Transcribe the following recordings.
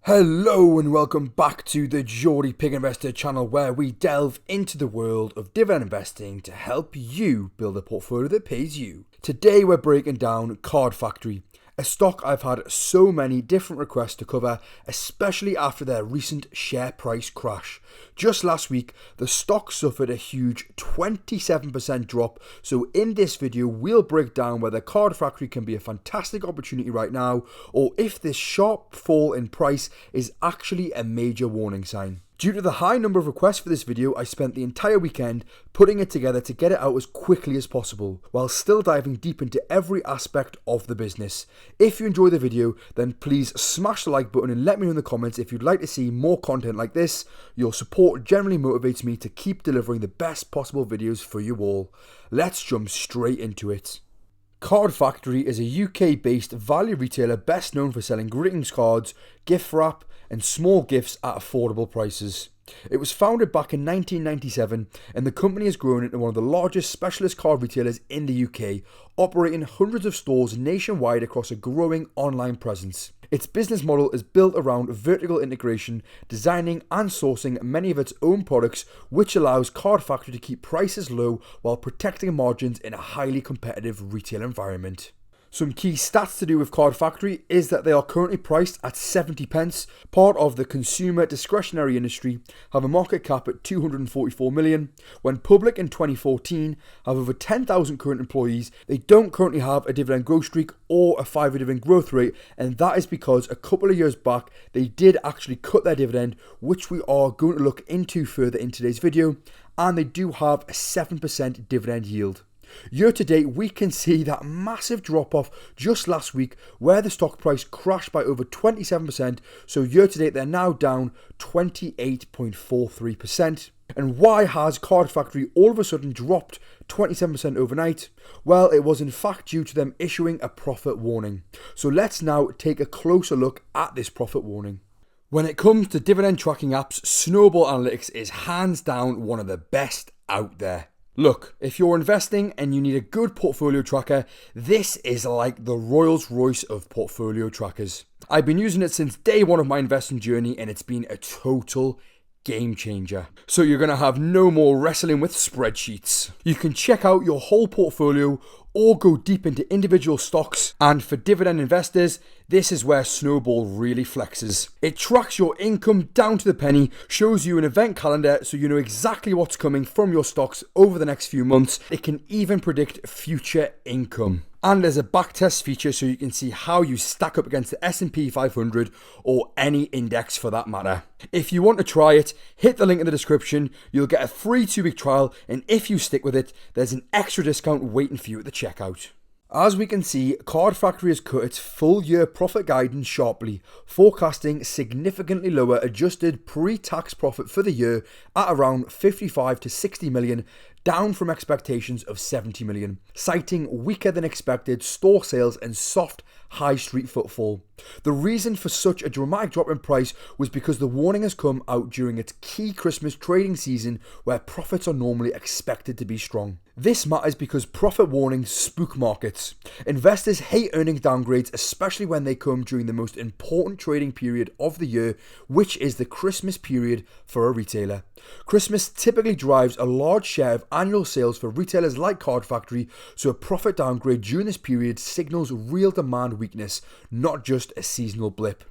Hello and welcome back to the Geordie Pig Investor channel, where we delve into the world of dividend investing to help you build a portfolio that pays you. Today we're breaking down Card Factory, a stock I've had so many different requests to cover, especially after their recent share price crash. Just last week, the stock suffered a huge 27% drop, so in this video we'll break down whether Card Factory can be a fantastic opportunity right now, or if this sharp fall in price is actually a major warning sign. Due to the high number of requests for this video, I spent the entire weekend putting it together to get it out as quickly as possible, while still diving deep into every aspect of the business. If you enjoy the video, then please smash the like button and let me know in the comments if you'd like to see more content like this. Your support generally motivates me to keep delivering the best possible videos for you all. Let's jump straight into it. Card Factory is a UK-based value retailer best known for selling greetings cards, gift wrap, and small gifts at affordable prices. It was founded back in 1997, and the company has grown into one of the largest specialist card retailers in the UK, operating hundreds of stores nationwide across a growing online presence. Its business model is built around vertical integration, designing and sourcing many of its own products, which allows Card Factory to keep prices low while protecting margins in a highly competitive retail environment. Some key stats to do with Card Factory is that they are currently priced at 70 pence, part of the consumer discretionary industry, have a market cap at 244 million. When public in 2014, have over 10,000 current employees. They don't currently have a dividend growth streak or a 5-year dividend growth rate, and that is because a couple of years back they did actually cut their dividend, which we are going to look into further in today's video, and they do have a 7% dividend yield. Year to date, we can see that massive drop off just last week where the stock price crashed by over 27%. So year to date, they're now down 28.43%. And why has Card Factory all of a sudden dropped 27% overnight? Well, it was in fact due to them issuing a profit warning. So let's now take a closer look at this profit warning. When it comes to dividend tracking apps, Snowball Analytics is hands down one of the best out there. Look, if you're investing and you need a good portfolio tracker, this is like the Rolls Royce of portfolio trackers. I've been using it since day one of my investing journey, and it's been a total game changer. So you're going to have no more wrestling with spreadsheets. You can check out your whole portfolio or go deep into individual stocks, and for dividend investors, this is where Snowball really flexes. It tracks your income down to the penny, shows you an event calendar so you know exactly what's coming from your stocks over the next few months. It can even predict future income. And there's a backtest feature so you can see how you stack up against the S&P 500 or any index for that matter. If you want to try it, hit the link in the description. You'll get a free 2-week trial, and if you stick with it, there's an extra discount waiting for you at the checkout. As we can see, Card Factory has cut its full year profit guidance sharply, forecasting significantly lower adjusted pre-tax profit for the year at around 55 to 60 million, down from expectations of 70 million, citing weaker than expected store sales and soft high street footfall. The reason for such a dramatic drop in price was because the warning has come out during its key Christmas trading season, where profits are normally expected to be strong. This matters because profit warnings spook markets. Investors hate earnings downgrades, especially when they come during the most important trading period of the year, which is the Christmas period for a retailer. Christmas typically drives a large share of annual sales for retailers like Card Factory, so a profit downgrade during this period signals real demand weakness, not just a seasonal blip.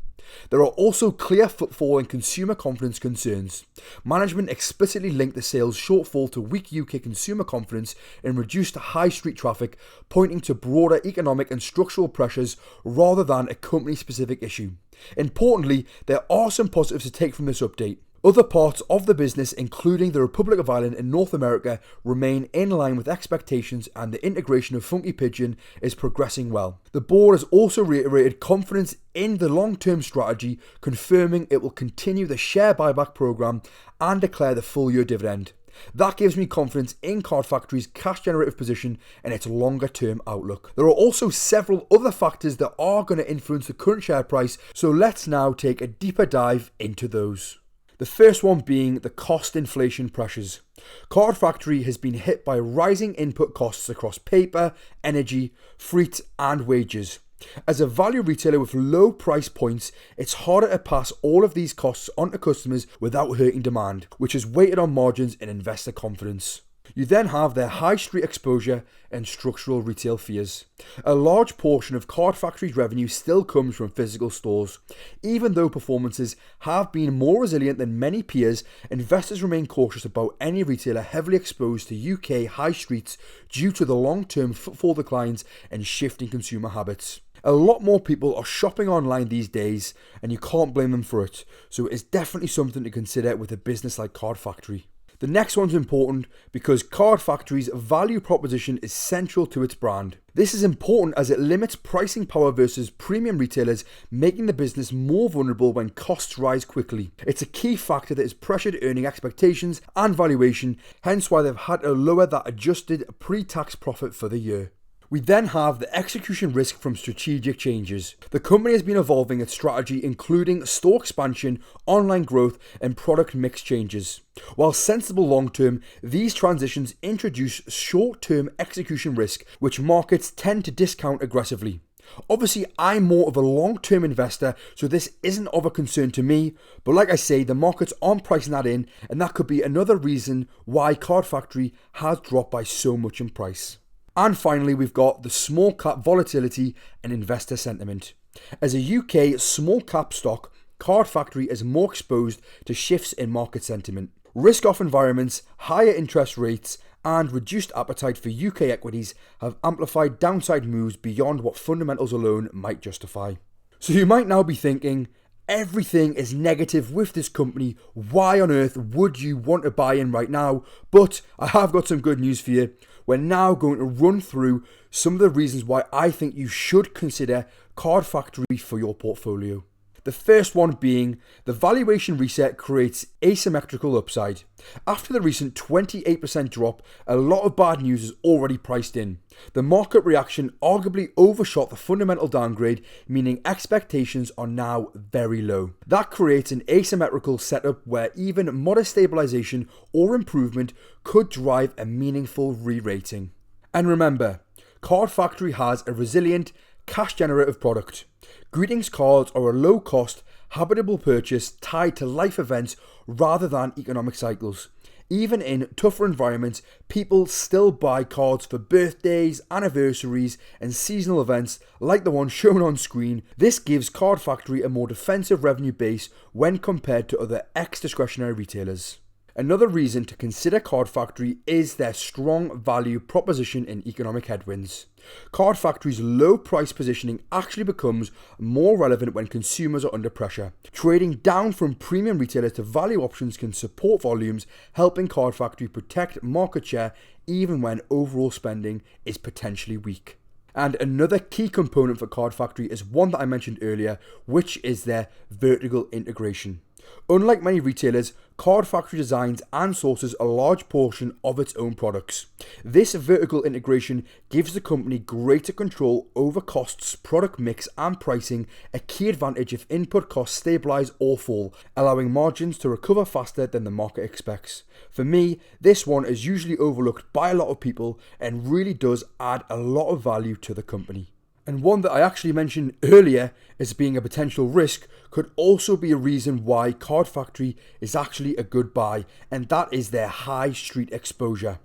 There are also clear footfall and consumer confidence concerns. Management explicitly linked the sales shortfall to weak UK consumer confidence and reduced high street traffic, pointing to broader economic and structural pressures rather than a company-specific issue. Importantly, there are some positives to take from this update. Other parts of the business, including the Republic of Ireland and North America, remain in line with expectations, and the integration of Funky Pigeon is progressing well. The board has also reiterated confidence in the long-term strategy, confirming it will continue the share buyback program and declare the full-year dividend. That gives me confidence in Card Factory's cash generative position and its longer term outlook. There are also several other factors that are going to influence the current share price, so let's now take a deeper dive into those. The first one being the cost inflation pressures. Card Factory has been hit by rising input costs across paper, energy, freight and wages. As a value retailer with low price points, it's harder to pass all of these costs onto customers without hurting demand, which has weighted on margins and investor confidence. You then have their high street exposure and structural retail fears. A large portion of Card Factory's revenue still comes from physical stores. Even though performances have been more resilient than many peers, investors remain cautious about any retailer heavily exposed to UK high streets due to the long-term footfall declines and shifting consumer habits. A lot more people are shopping online these days, and you can't blame them for it, so it is definitely something to consider with a business like Card Factory. The next one's important because Card Factory's value proposition is central to its brand. This is important as it limits pricing power versus premium retailers, making the business more vulnerable when costs rise quickly. It's a key factor that has pressured earning expectations and valuation, hence why they've had to lower that adjusted pre-tax profit for the year. We then have the execution risk from strategic changes. The company has been evolving its strategy, including store expansion, online growth, and product mix changes. While sensible long-term, these transitions introduce short-term execution risk, which markets tend to discount aggressively. Obviously, I'm more of a long-term investor, so this isn't of a concern to me, but like I say, the markets aren't pricing that in, and that could be another reason why Card Factory has dropped by so much in price. And finally, we've got the small cap volatility and investor sentiment. As a UK small cap stock, Card Factory is more exposed to shifts in market sentiment. Risk-off environments, higher interest rates, and reduced appetite for UK equities have amplified downside moves beyond what fundamentals alone might justify. So you might now be thinking, everything is negative with this company, why on earth would you want to buy in right now? But I have got some good news for you. We're now going to run through some of the reasons why I think you should consider Card Factory for your portfolio. The first one being the valuation reset creates asymmetrical upside. After the recent 28% drop, a lot of bad news is already priced in. The market reaction arguably overshot the fundamental downgrade, meaning expectations are now very low. That creates an asymmetrical setup where even modest stabilization or improvement could drive a meaningful re-rating. And remember, Card Factory has a resilient, cash-generative product. Greetings cards are a low-cost, habitable purchase tied to life events rather than economic cycles. Even in tougher environments, people still buy cards for birthdays, anniversaries, and seasonal events like the one shown on screen. This gives Card Factory a more defensive revenue base when compared to other ex-discretionary retailers. Another reason to consider Card Factory is their strong value proposition in economic headwinds. Card Factory's low price positioning actually becomes more relevant when consumers are under pressure. Trading down from premium retailers to value options can support volumes, helping Card Factory protect market share even when overall spending is potentially weak. And another key component for Card Factory is one that I mentioned earlier, which is their vertical integration. Unlike many retailers, Card Factory designs and sources a large portion of its own products. This vertical integration gives the company greater control over costs, product mix and pricing, a key advantage if input costs stabilize or fall, allowing margins to recover faster than the market expects. For me, this one is usually overlooked by a lot of people and really does add a lot of value to the company. And one that I actually mentioned earlier as being a potential risk could also be a reason why Card Factory is actually a good buy, and that is their high street exposure.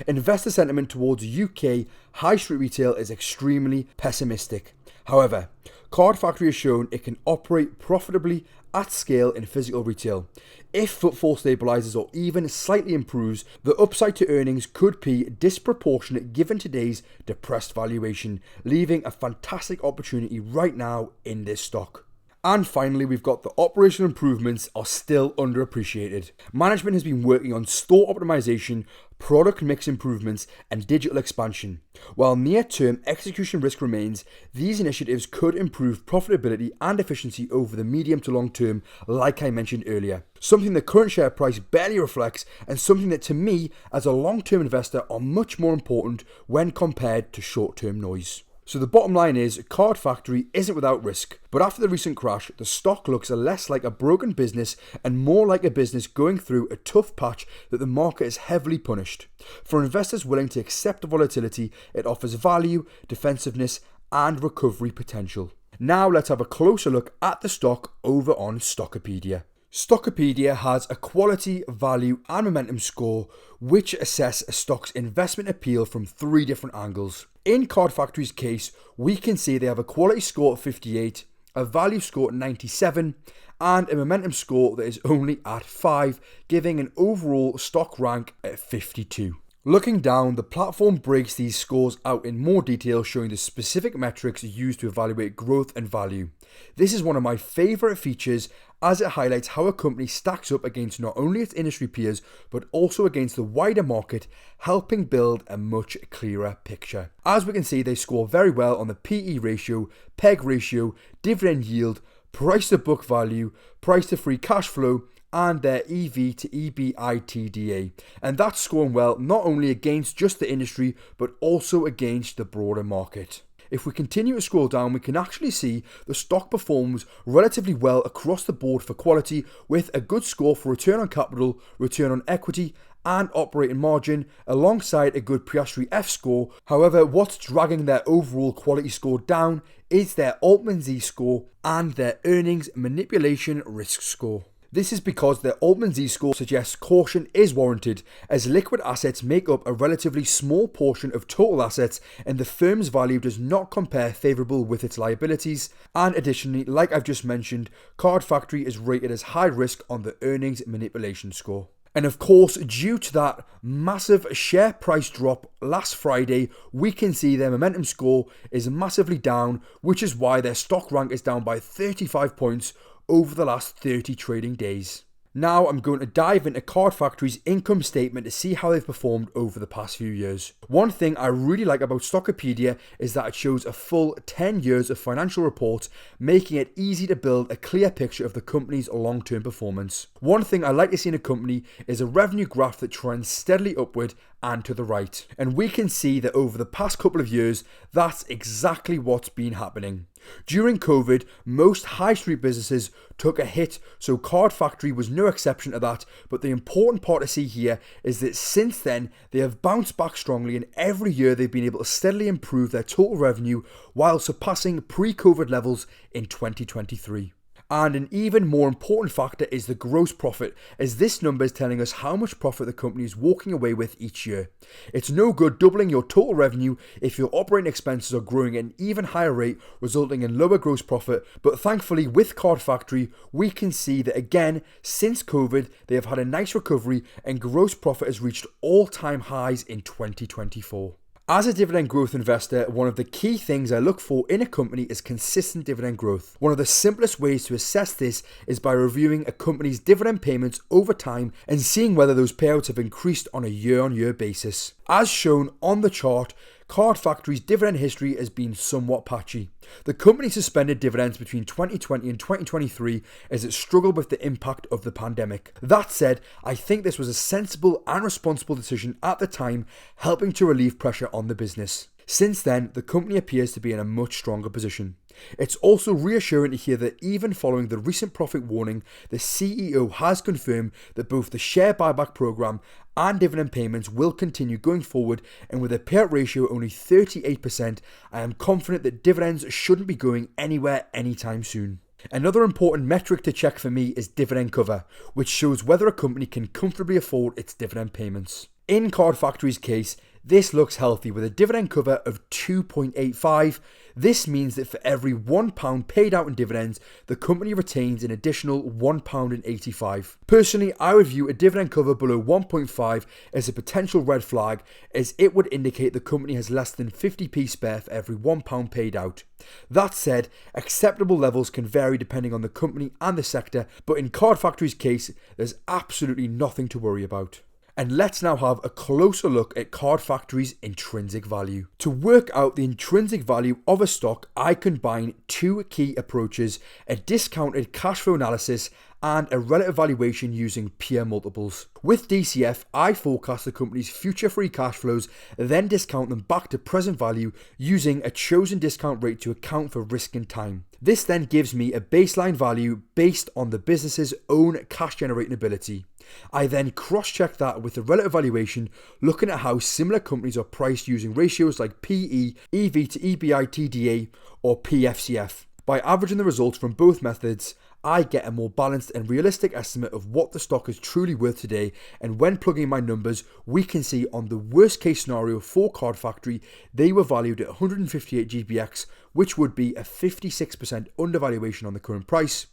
Investor sentiment towards UK high street retail is extremely pessimistic. However, Card Factory has shown it can operate profitably at scale in physical retail. If footfall stabilizes or even slightly improves, the upside to earnings could be disproportionate given today's depressed valuation, leaving a fantastic opportunity right now in this stock. And finally, we've got the operational improvements are still underappreciated. Management has been working on store optimization, product mix improvements, and digital expansion. While near-term execution risk remains, these initiatives could improve profitability and efficiency over the medium to long term, like I mentioned earlier. Something the current share price barely reflects, and something that to me, as a long-term investor, are much more important when compared to short-term noise. So the bottom line is, Card Factory isn't without risk, but after the recent crash, the stock looks less like a broken business and more like a business going through a tough patch that the market is heavily punished. For investors willing to accept the volatility, it offers value, defensiveness, and recovery potential. Now let's have a closer look at the stock over on Stockopedia. Stockopedia has a quality, value and momentum score which assess a stock's investment appeal from 3 different angles. In Card Factory's case, we can see they have a quality score of 58, a value score at 97 and a momentum score that is only at 5, giving an overall stock rank at 52. Looking down, the platform breaks these scores out in more detail, showing the specific metrics used to evaluate growth and value. This is one of my favourite features as it highlights how a company stacks up against not only its industry peers but also against the wider market, helping build a much clearer picture. As we can see, they score very well on the PE ratio, PEG ratio, dividend yield, price to book value, price to free cash flow, and their EV to EBITDA, and that's scoring well not only against just the industry but also against the broader market. If we continue to scroll down, we can actually see the stock performs relatively well across the board for quality, with a good score for return on capital, return on equity and operating margin, alongside a good Piastri F score. However, what's dragging their overall quality score down is their Altman Z score and their earnings manipulation risk score. This is because their Altman Z score suggests caution is warranted, as liquid assets make up a relatively small portion of total assets and the firm's value does not compare favourable with its liabilities. And additionally, like I've just mentioned, Card Factory is rated as high risk on the earnings manipulation score. And of course, due to that massive share price drop last Friday, we can see their momentum score is massively down, which is why their stock rank is down by 35 points over the last 30 trading days. Now I'm going to dive into Card Factory's income statement to see how they've performed over the past few years. One thing I really like about Stockopedia is that it shows a full 10 years of financial reports, making it easy to build a clear picture of the company's long-term performance. One thing I like to see in a company is a revenue graph that trends steadily upward and to the right. And we can see that over the past couple of years, that's exactly what's been happening. During COVID, most high street businesses took a hit, so Card Factory was no exception to that, but the important part to see here is that since then, they have bounced back strongly and every year they've been able to steadily improve their total revenue while surpassing pre-COVID levels in 2023. And an even more important factor is the gross profit, as this number is telling us how much profit the company is walking away with each year. It's no good doubling your total revenue if your operating expenses are growing at an even higher rate, resulting in lower gross profit. But thankfully with Card Factory, we can see that again, since COVID, they have had a nice recovery and gross profit has reached all-time highs in 2024. As a dividend growth investor, one of the key things I look for in a company is consistent dividend growth. One of the simplest ways to assess this is by reviewing a company's dividend payments over time and seeing whether those payouts have increased on a year-on-year basis. As shown on the chart, Card Factory's dividend history has been somewhat patchy. The company suspended dividends between 2020 and 2023 as it struggled with the impact of the pandemic. That said, I think this was a sensible and responsible decision at the time, helping to relieve pressure on the business. Since then, the company appears to be in a much stronger position. It's also reassuring to hear that even following the recent profit warning, the CEO has confirmed that both the share buyback program and dividend payments will continue going forward, and with a payout ratio only 38%, I am confident that dividends shouldn't be going anywhere anytime soon. Another important metric to check for me is dividend cover, which shows whether a company can comfortably afford its dividend payments. In Card Factory's case, this looks healthy with a dividend cover of 2.85. This means that for every £1 paid out in dividends, the company retains an additional £1.85. Personally, I would view a dividend cover below 1.5 as a potential red flag, as it would indicate the company has less than 50p spare for every £1 paid out. That said, acceptable levels can vary depending on the company and the sector, but in Card Factory's case, there's absolutely nothing to worry about. And let's now have a closer look at Card Factory's intrinsic value. To work out the intrinsic value of a stock, I combine 2 key approaches: a discounted cash flow analysis and a relative valuation using peer multiples. With DCF, I forecast the company's future free cash flows, then discount them back to present value using a chosen discount rate to account for risk and time. This then gives me a baseline value based on the business's own cash generating ability. I then cross-check that with the relative valuation, looking at how similar companies are priced using ratios like PE, EV to EBITDA, or PFCF. By averaging the results from both methods, I get a more balanced and realistic estimate of what the stock is truly worth today, and when plugging in my numbers, we can see on the worst case scenario for Card Factory, they were valued at 158 GPX, which would be a 56% undervaluation on the current price.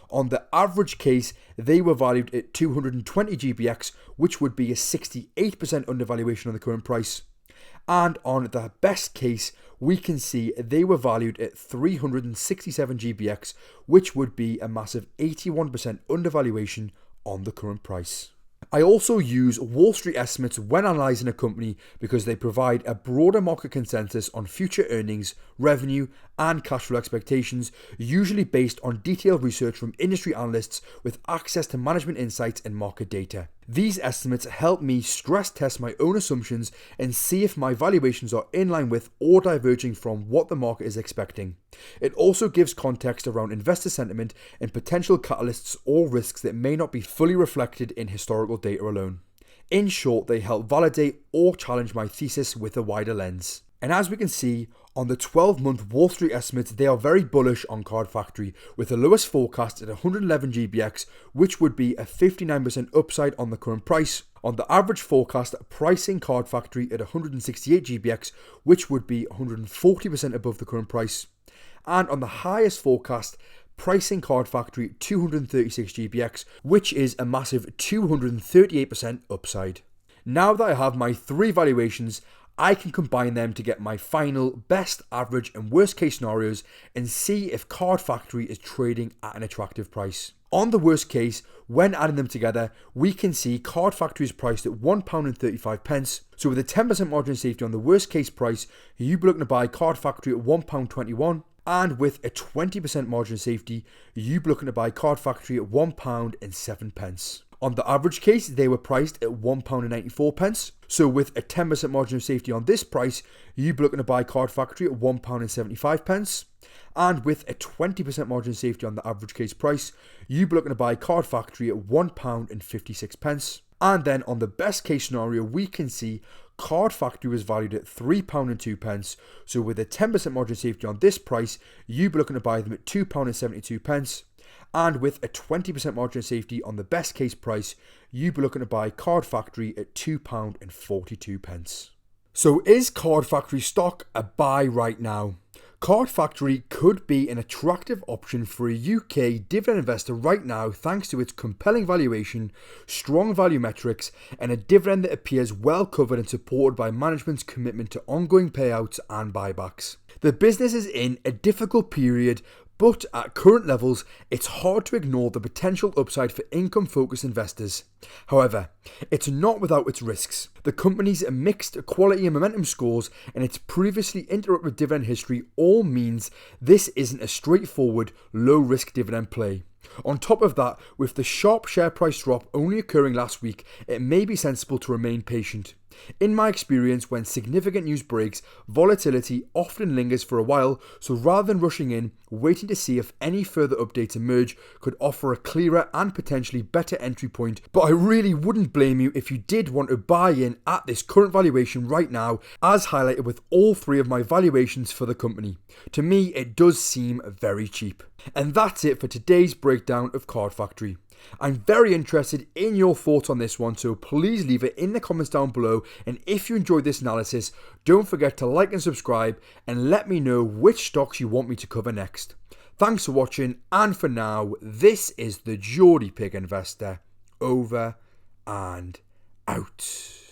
On the average case, they were valued at 220 GPX, which would be a 68% undervaluation on the current price. And on the best case, we can see they were valued at 367 GPX, which would be a massive 81% undervaluation on the current price. I also use Wall Street estimates when analysing a company because they provide a broader market consensus on future earnings, revenue, and cash flow expectations, usually based on detailed research from industry analysts with access to management insights and market data. These estimates help me stress test my own assumptions and see if my valuations are in line with or diverging from what the market is expecting. It also gives context around investor sentiment and potential catalysts or risks that may not be fully reflected in historical data alone. In short, they help validate or challenge my thesis with a wider lens. And as we can see, on the 12-month Wall Street estimates, they are very bullish on Card Factory, with the lowest forecast at 111 GPX, which would be a 59% upside on the current price. On the average forecast, pricing Card Factory at 168 GPX, which would be 140% above the current price. And on the highest forecast, pricing Card Factory at 236 GPX, which is a massive 238% upside. Now that I have my three valuations, I can combine them to get my final best, average, and worst case scenarios and see if Card Factory is trading at an attractive price. On the worst case, when adding them together, we can see Card Factory is priced at £1.35. So with a 10% margin of safety on the worst case price, you'd be looking to buy Card Factory at £1.21. And with a 20% margin of safety, you'd be looking to buy Card Factory at £1.07. On the average case, they were priced at £1.94. So with a 10% margin of safety on this price, you'd be looking to buy Card Factory at £1.75. And with a 20% margin of safety on the average case price, you'd be looking to buy Card Factory at £1.56. And then on the best case scenario, we can see Card Factory was valued at £3.02. So with a 10% margin of safety on this price, you'd be looking to buy them at £2.72. And with a 20% margin of safety on the best case price, you'd be looking to buy Card Factory at £2.42. So is Card Factory stock a buy right now? Card Factory could be an attractive option for a UK dividend investor right now thanks to its compelling valuation, strong value metrics, and a dividend that appears well covered and supported by management's commitment to ongoing payouts and buybacks. The business is in a difficult period, but at current levels, it's hard to ignore the potential upside for income-focused investors. However, it's not without its risks. The company's mixed quality and momentum scores and its previously interrupted dividend history all means this isn't a straightforward, low-risk dividend play. On top of that, with the sharp share price drop only occurring last week, it may be sensible to remain patient. In my experience, when significant news breaks, volatility often lingers for a while, so rather than rushing in, waiting to see if any further updates emerge could offer a clearer and potentially better entry point. But I really wouldn't blame you if you did want to buy in at this current valuation right now, as highlighted with all three of my valuations for the company. To me, it does seem very cheap. And that's it for today's breakdown of Card Factory. I'm very interested in your thoughts on this one, so please leave it in the comments down below, and if you enjoyed this analysis, don't forget to like and subscribe and let me know which stocks you want me to cover next. Thanks for watching, and for now, this is the Geordie Pig Investor, over and out.